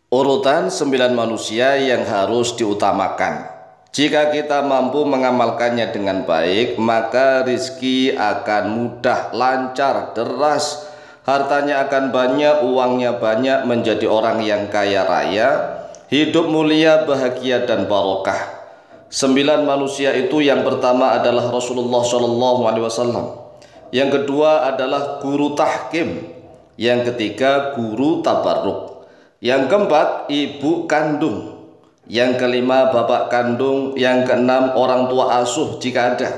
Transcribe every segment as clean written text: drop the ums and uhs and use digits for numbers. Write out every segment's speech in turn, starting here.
Urutan 9 manusia yang harus diutamakan. Jika kita mampu mengamalkannya dengan baik, maka rizki akan mudah, lancar, deras. Hartanya akan banyak, uangnya banyak, menjadi orang yang kaya raya, hidup mulia, bahagia dan barokah. 9 manusia itu, yang pertama adalah Rasulullah SAW. Yang kedua adalah guru tahkim. Yang ketiga guru tabarruk. Yang keempat ibu kandung. Yang kelima bapak kandung. Yang keenam orang tua asuh jika ada.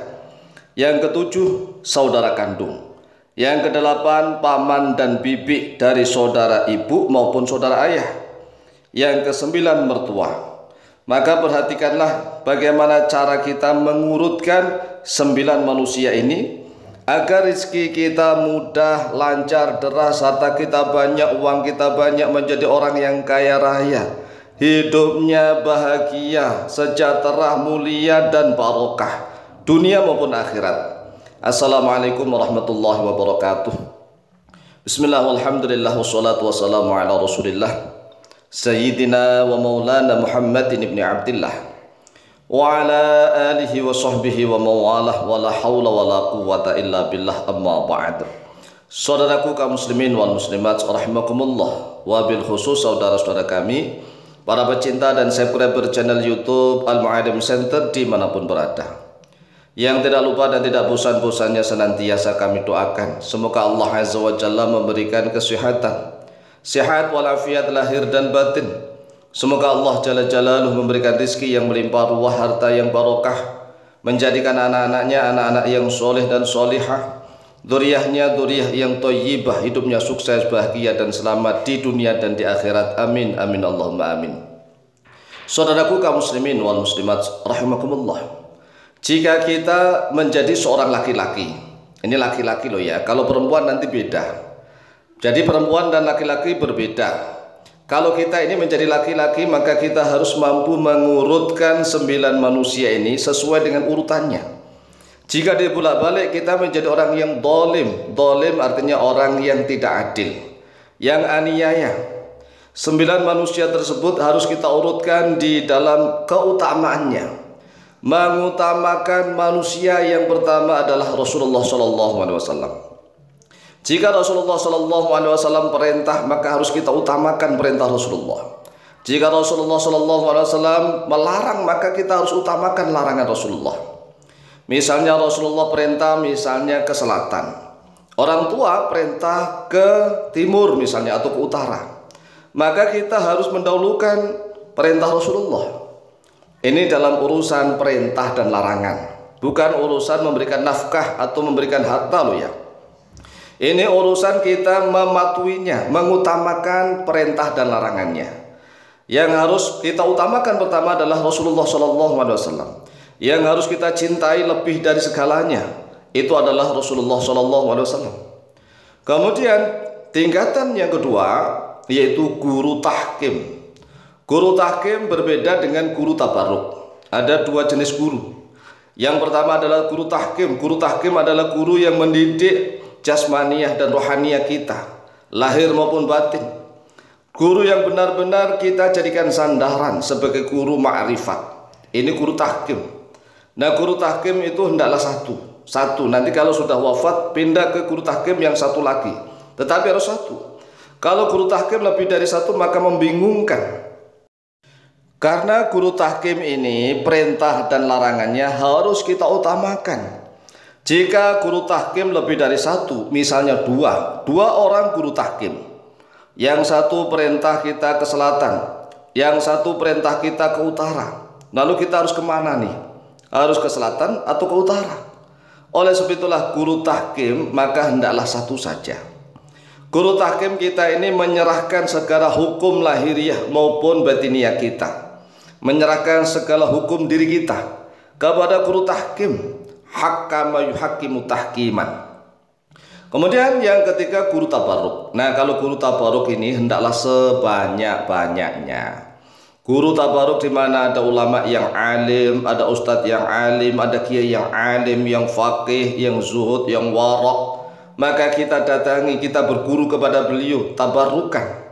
Yang ketujuh saudara kandung. Yang kedelapan paman dan bibi dari saudara ibu maupun saudara ayah. Yang kesembilan mertua. Maka perhatikanlah bagaimana cara kita mengurutkan 9 manusia ini agar rezeki kita mudah, lancar, deras, harta kita banyak, uang kita banyak, menjadi orang yang kaya raya, hidupnya bahagia, sejahtera, mulia dan barokah dunia maupun akhirat. Assalamualaikum warahmatullahi wabarakatuh. Bismillah walhamdulillah wassalatu wassalamu ala rasulillah Sayyidina wa maulana Muhammadin ibni Abdillah wa ala alihi wa sahbihi wa mawalah wa la hawla wa la quwwata illa billah, amma ba'd. Saudaraku kaum muslimin wal muslimat rahimakumullah, wa bil khusus saudara-saudara kami para pecinta dan subscriber channel YouTube Al-Mu'alim Center dimanapun berada, yang tidak lupa dan tidak bosan-bosannya senantiasa kami doakan semoga Allah Azza wa Jalla memberikan kesehatan, sehat walafiat lahir dan batin. Semoga Allah Jalla Jalaluh memberikan rizki yang melimpah ruah, harta yang barokah, menjadikan anak-anaknya anak-anak yang soleh dan solihah, dzurriyyahnya dzurriyyah yang thayyibah, hidupnya sukses, bahagia dan selamat di dunia dan di akhirat. Amin amin Allahumma amin. Saudaraku kaum muslimin wal muslimat rahimakumullah, jika kita menjadi seorang laki-laki, ini laki-laki loh ya, kalau perempuan nanti beda. Jadi perempuan dan laki-laki berbeda. Kalau kita ini menjadi laki-laki, maka kita harus mampu mengurutkan 9 manusia ini sesuai dengan urutannya. Jika dibolak-balik kita menjadi orang yang dolim. Dolim artinya orang yang tidak adil, yang aniaya. 9 manusia tersebut harus kita urutkan di dalam keutamaannya. Mengutamakan manusia yang pertama adalah Rasulullah SAW. Jika Rasulullah SAW perintah, maka harus kita utamakan perintah Rasulullah. Jika Rasulullah SAW melarang, maka kita harus utamakan larangan Rasulullah. Misalnya Rasulullah perintah misalnya ke selatan, orang tua perintah ke timur misalnya atau ke utara, maka kita harus mendahulukan perintah Rasulullah. Ini dalam urusan perintah dan larangan, bukan urusan memberikan nafkah atau memberikan harta loh ya. Ini urusan kita mematuhinya, mengutamakan perintah dan larangannya. Yang harus kita utamakan pertama adalah Rasulullah SAW. Yang harus kita cintai lebih dari segalanya, itu adalah Rasulullah SAW. Kemudian tingkatan yang kedua yaitu guru tahkim. Guru tahkim berbeda dengan guru tabarruk. Ada 2 jenis guru. Yang pertama adalah guru tahkim. Guru tahkim adalah guru yang mendidik jasmaniyah dan rohaniyah kita, lahir maupun batin. Guru yang benar-benar kita jadikan sandaran sebagai guru ma'rifat. Ini guru tahkim. Nah, guru tahkim itu hendaklah satu. Nanti kalau sudah wafat pindah ke guru tahkim yang satu lagi. Tetapi harus satu. Kalau guru tahkim lebih dari satu maka membingungkan. Karena guru tahkim ini perintah dan larangannya harus kita utamakan. Jika guru tahkim lebih dari satu, misalnya dua orang guru tahkim, yang satu perintah kita ke selatan, yang satu perintah kita ke utara, lalu kita harus kemana nih? Harus ke selatan atau ke utara? Oleh sebab itulah guru tahkim maka hendaklah satu saja. Guru tahkim kita ini menyerahkan segala hukum lahiriah maupun batiniah kita, menyerahkan segala hukum diri kita kepada guru tahkim. Hakama yuhakimu tahkiman. Kemudian yang ketiga guru tabarruk. Nah, kalau guru tabarruk ini hendaklah sebanyak-banyaknya. Guru tabarruk di mana ada ulama yang alim, ada ustadz yang alim, ada kiai yang alim, yang faqih, yang zuhud, yang waraq. Maka kita datangi, kita berguru kepada beliau, tabarrukan.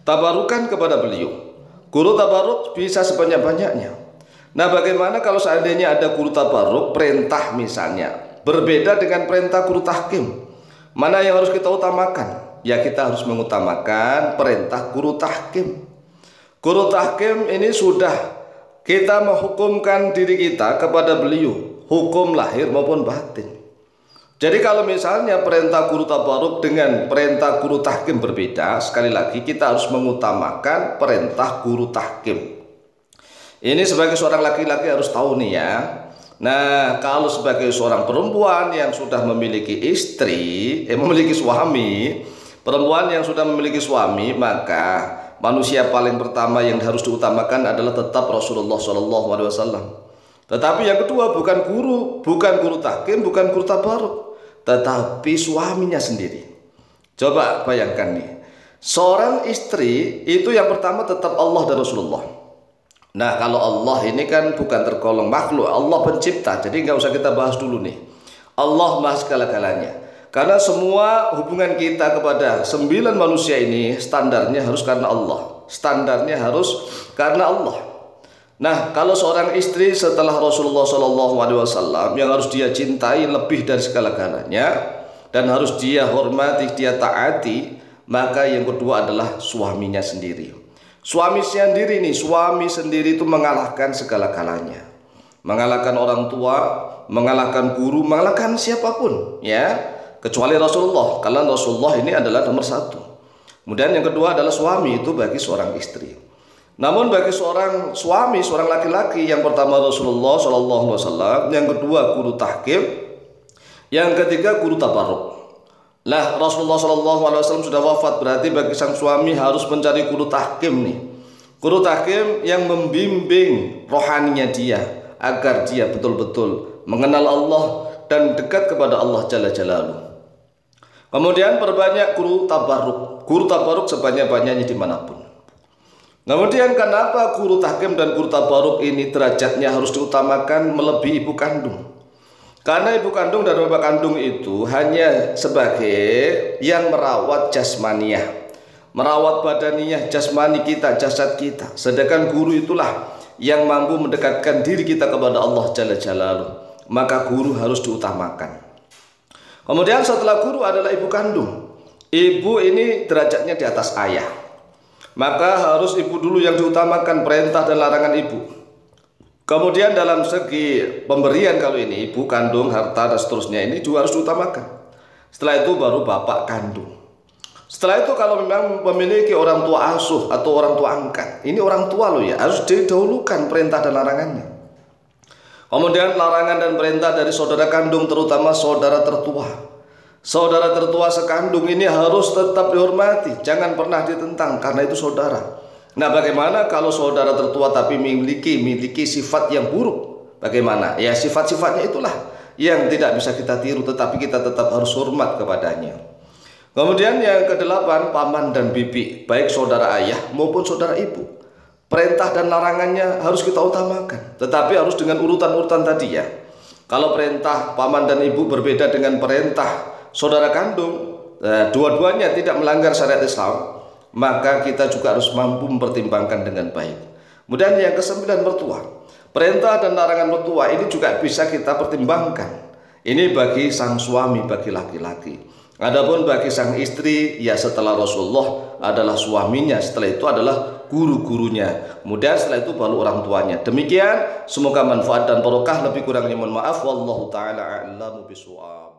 tabarukan kepada beliau. Guru tabaruk bisa sebanyak-banyaknya. Nah, bagaimana kalau seandainya ada guru tabaruk perintah misalnya berbeda dengan perintah guru tahkim? Mana yang harus kita utamakan? Ya, kita harus mengutamakan perintah guru tahkim. Guru tahkim ini sudah kita menghukumkan diri kita kepada beliau, hukum lahir maupun batin. Jadi kalau misalnya perintah guru tabaruk dengan perintah guru tahkim berbeda, sekali lagi kita harus mengutamakan perintah guru tahkim. Ini sebagai seorang laki-laki harus tahu nih ya. Nah, kalau sebagai seorang perempuan yang sudah memiliki istri, memiliki suami, perempuan yang sudah memiliki suami, maka manusia paling pertama yang harus diutamakan adalah tetap Rasulullah SAW. Tetapi yang kedua bukan guru tahkim, bukan guru tabaruk, tetapi suaminya sendiri. Coba bayangkan nih, seorang istri itu yang pertama tetap Allah dan Rasulullah. Nah, kalau Allah ini kan bukan tergolong makhluk, Allah pencipta, jadi nggak usah kita bahas dulu nih. Allah maha segala-galanya. Karena semua hubungan kita kepada 9 manusia ini standarnya harus karena Allah. Standarnya harus karena Allah. Nah, kalau seorang istri setelah Rasulullah SAW yang harus dia cintai lebih dari segala-galanya dan harus dia hormati, dia taati, maka yang kedua adalah suaminya sendiri. Suami sendiri itu mengalahkan segala-galanya. Mengalahkan orang tua, mengalahkan guru, mengalahkan siapapun, ya. Kecuali Rasulullah, karena Rasulullah ini adalah nomor 1. Kemudian yang kedua adalah suami, itu bagi seorang istri. Namun bagi seorang suami, seorang laki-laki, yang pertama Rasulullah SAW, yang kedua guru tahkim, yang ketiga guru tabaruk. Nah, Rasulullah SAW sudah wafat, berarti bagi sang suami harus mencari guru tahkim nih. Guru tahkim yang membimbing rohaninya dia agar dia betul-betul mengenal Allah dan dekat kepada Allah Jalla Jalaluhu. Kemudian perbanyak guru tabaruk sebanyak-banyaknya dimanapun. Kemudian kenapa guru tahkim dan guru tabaruk ini derajatnya harus diutamakan melebihi ibu kandung? Karena ibu kandung dan bapak kandung itu hanya sebagai yang merawat jasmaniah, merawat badaniah, jasmani kita, jasad kita. Sedangkan guru itulah yang mampu mendekatkan diri kita kepada Allah Jalla Jalaluhu. Maka guru harus diutamakan. Kemudian setelah guru adalah ibu kandung. Ibu ini derajatnya di atas ayah. Maka harus ibu dulu yang diutamakan, perintah dan larangan ibu. Kemudian dalam segi pemberian, kalau ini ibu kandung, harta dan seterusnya, ini juga harus diutamakan. Setelah itu baru bapak kandung. Setelah itu kalau memang memiliki orang tua asuh atau orang tua angkat, ini orang tua loh ya, harus didahulukan perintah dan larangannya. Kemudian larangan dan perintah dari saudara kandung, terutama saudara tertua. Saudara tertua sekandung ini harus tetap dihormati, jangan pernah ditentang karena itu saudara. Nah, bagaimana kalau saudara tertua tapi memiliki sifat yang buruk? Bagaimana? Ya, sifat-sifatnya itulah yang tidak bisa kita tiru, tetapi kita tetap harus hormat kepadanya. Kemudian yang ke-8, paman dan bibi, baik saudara ayah maupun saudara ibu. Perintah dan larangannya harus kita utamakan, tetapi harus dengan urutan-urutan tadi ya. Kalau perintah paman dan ibu berbeda dengan perintah saudara kandung, dua-duanya tidak melanggar syariat Islam, maka kita juga harus mampu mempertimbangkan dengan baik. Kemudian yang ke-9, mertua. Perintah dan larangan mertua ini juga bisa kita pertimbangkan. Ini bagi sang suami, bagi laki-laki. Adapun bagi sang istri, ya setelah Rasulullah adalah suaminya, setelah itu adalah guru-gurunya, kemudian setelah itu baru orang tuanya. Demikian, semoga manfaat dan barokah. Lebih kurangnya mohon maaf. Wallahu ta'ala a'lamu bishawab.